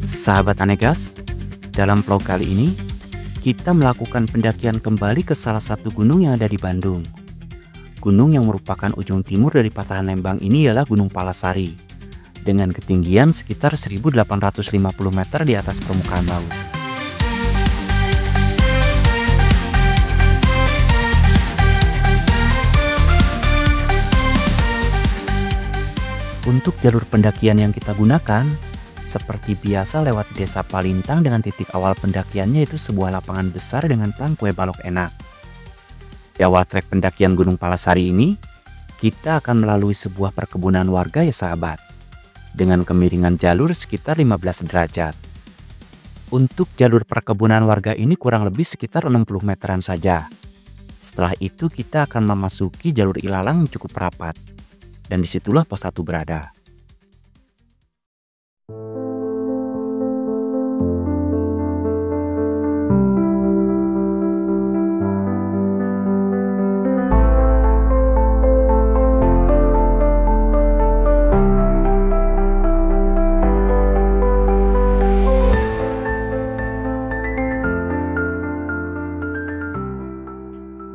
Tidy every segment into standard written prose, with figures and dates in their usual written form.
Sahabat Anegas, dalam vlog kali ini kita melakukan pendakian kembali ke salah satu gunung yang ada di Bandung. Gunung yang merupakan ujung timur dari Patahan Lembang ini ialah Gunung Palasari dengan ketinggian sekitar 1850 meter di atas permukaan laut. Untuk jalur pendakian yang kita gunakan, seperti biasa lewat Desa Palintang dengan titik awal pendakiannya itu sebuah lapangan besar dengan tangkwe balok enak. Di awal trek pendakian Gunung Palasari ini, kita akan melalui sebuah perkebunan warga ya sahabat, dengan kemiringan jalur sekitar 15 derajat. Untuk jalur perkebunan warga ini kurang lebih sekitar 60 meteran saja. Setelah itu kita akan memasuki jalur ilalang yang cukup rapat. Dan disitulah pos 1 berada.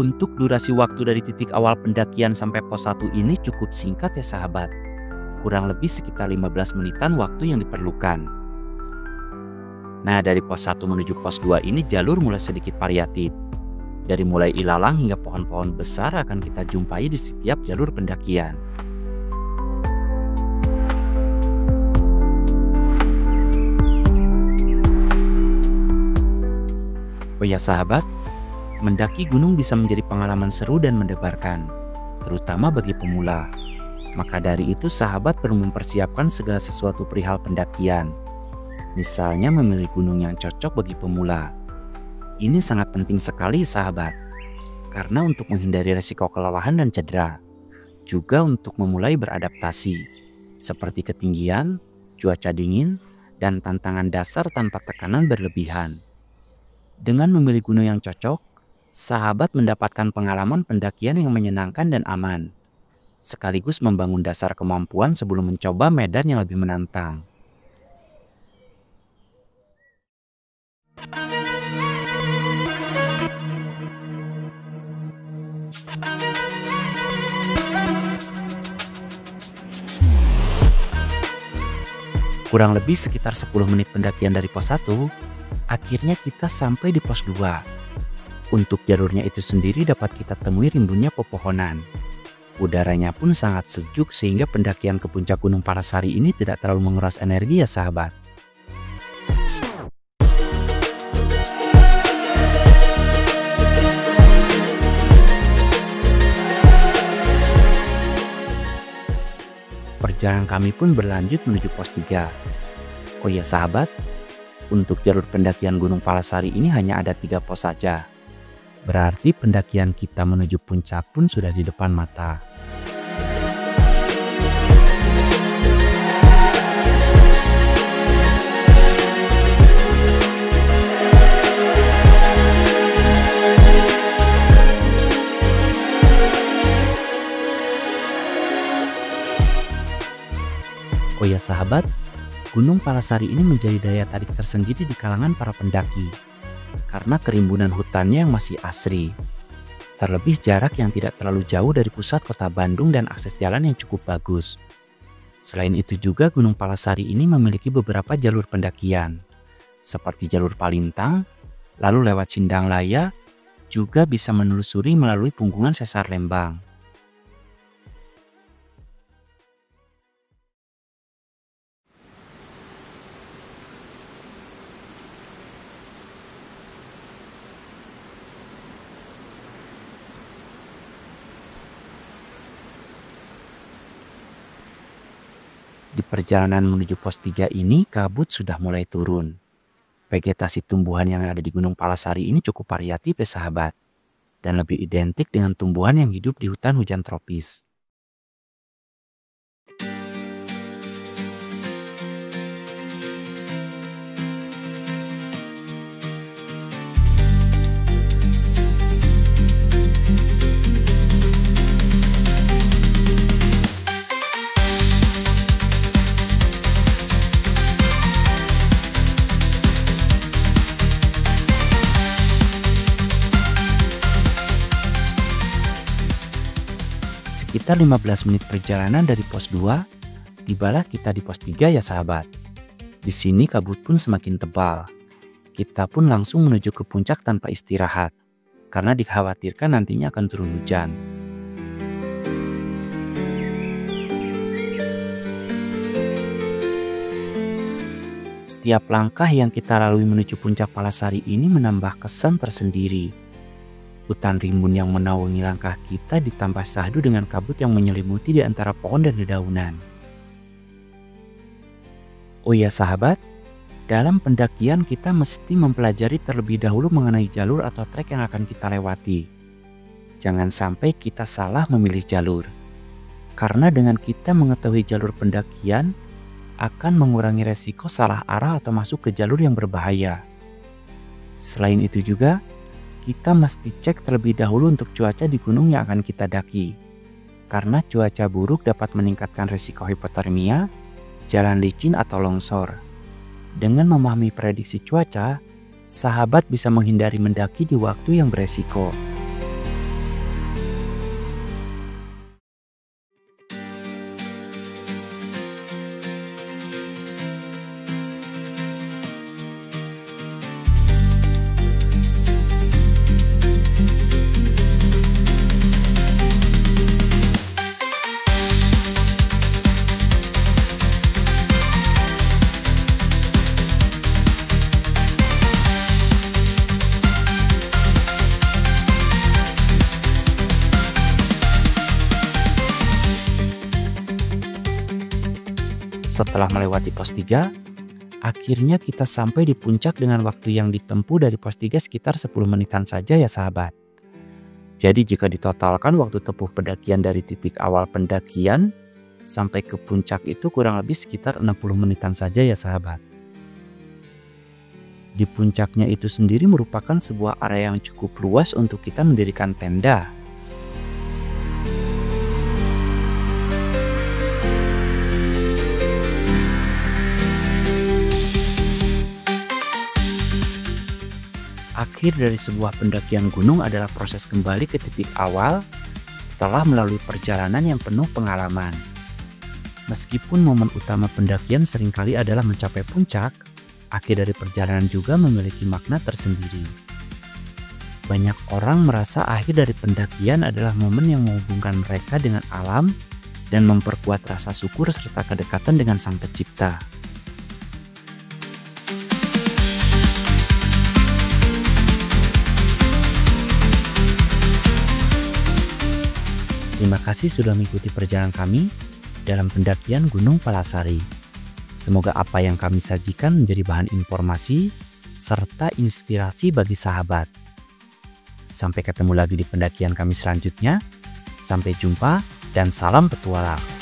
Untuk durasi waktu dari titik awal pendakian sampai pos 1 ini cukup singkat ya sahabat. Kurang lebih sekitar 15 menitan waktu yang diperlukan. Nah, dari pos 1 menuju pos 2 ini jalur mulai sedikit variatif. Dari mulai ilalang hingga pohon-pohon besar akan kita jumpai di setiap jalur pendakian. Oh ya sahabat, mendaki gunung bisa menjadi pengalaman seru dan mendebarkan, terutama bagi pemula. Maka dari itu sahabat perlu mempersiapkan segala sesuatu perihal pendakian. Misalnya memilih gunung yang cocok bagi pemula. Ini sangat penting sekali sahabat, karena untuk menghindari resiko kelelahan dan cedera. Juga untuk memulai beradaptasi, seperti ketinggian, cuaca dingin, dan tantangan dasar tanpa tekanan berlebihan. Dengan memilih gunung yang cocok, sahabat mendapatkan pengalaman pendakian yang menyenangkan dan aman, sekaligus membangun dasar kemampuan sebelum mencoba medan yang lebih menantang. Kurang lebih sekitar 10 menit pendakian dari pos 1, akhirnya kita sampai di pos 2. Untuk jalurnya itu sendiri dapat kita temui rimbunnya pepohonan. Udaranya pun sangat sejuk sehingga pendakian ke puncak Gunung Palasari ini tidak terlalu menguras energi ya sahabat. Perjalanan kami pun berlanjut menuju pos 3. Oh ya sahabat, untuk jalur pendakian Gunung Palasari ini hanya ada 3 pos saja. Berarti pendakian kita menuju puncak pun sudah di depan mata. Oh ya sahabat, Gunung Palasari ini menjadi daya tarik tersendiri di kalangan para pendaki. Karena kerimbunan hutannya yang masih asri. Terlebih jarak yang tidak terlalu jauh dari pusat kota Bandung dan akses jalan yang cukup bagus. Selain itu juga Gunung Palasari ini memiliki beberapa jalur pendakian. Seperti jalur Palintang, lalu lewat Sindanglaya, juga bisa menelusuri melalui Punggungan Sesar Lembang. Di perjalanan menuju pos 3 ini kabut sudah mulai turun. Vegetasi tumbuhan yang ada di Gunung Palasari ini cukup variatif ya sahabat. Dan lebih identik dengan tumbuhan yang hidup di hutan hujan tropis. Sekitar 15 menit perjalanan dari pos 2, tibalah kita di pos 3 ya sahabat. Di sini kabut pun semakin tebal. Kita pun langsung menuju ke puncak tanpa istirahat, karena dikhawatirkan nantinya akan turun hujan. Setiap langkah yang kita lalui menuju puncak Palasari ini menambah kesan tersendiri. Hutan rimbun yang menaungi langkah kita ditambah sahdu dengan kabut yang menyelimuti di antara pohon dan dedaunan. Oh ya sahabat, dalam pendakian kita mesti mempelajari terlebih dahulu mengenai jalur atau trek yang akan kita lewati. Jangan sampai kita salah memilih jalur. Karena dengan kita mengetahui jalur pendakian, akan mengurangi resiko salah arah atau masuk ke jalur yang berbahaya. Selain itu juga, kita mesti cek terlebih dahulu untuk cuaca di gunung yang akan kita daki. Karena cuaca buruk dapat meningkatkan risiko hipotermia, jalan licin atau longsor. Dengan memahami prediksi cuaca, sahabat bisa menghindari mendaki di waktu yang beresiko. Setelah melewati pos 3, akhirnya kita sampai di puncak dengan waktu yang ditempuh dari pos 3 sekitar 10 menitan saja ya sahabat. Jadi jika ditotalkan waktu tempuh pendakian dari titik awal pendakian sampai ke puncak itu kurang lebih sekitar 60 menitan saja ya sahabat. Di puncaknya itu sendiri merupakan sebuah area yang cukup luas untuk kita mendirikan tenda. Akhir dari sebuah pendakian gunung adalah proses kembali ke titik awal setelah melalui perjalanan yang penuh pengalaman. Meskipun momen utama pendakian seringkali adalah mencapai puncak, akhir dari perjalanan juga memiliki makna tersendiri. Banyak orang merasa akhir dari pendakian adalah momen yang menghubungkan mereka dengan alam dan memperkuat rasa syukur serta kedekatan dengan Sang Pencipta. Terima kasih sudah mengikuti perjalanan kami dalam pendakian Gunung Palasari. Semoga apa yang kami sajikan menjadi bahan informasi serta inspirasi bagi sahabat. Sampai ketemu lagi di pendakian kami selanjutnya. Sampai jumpa dan salam petualang.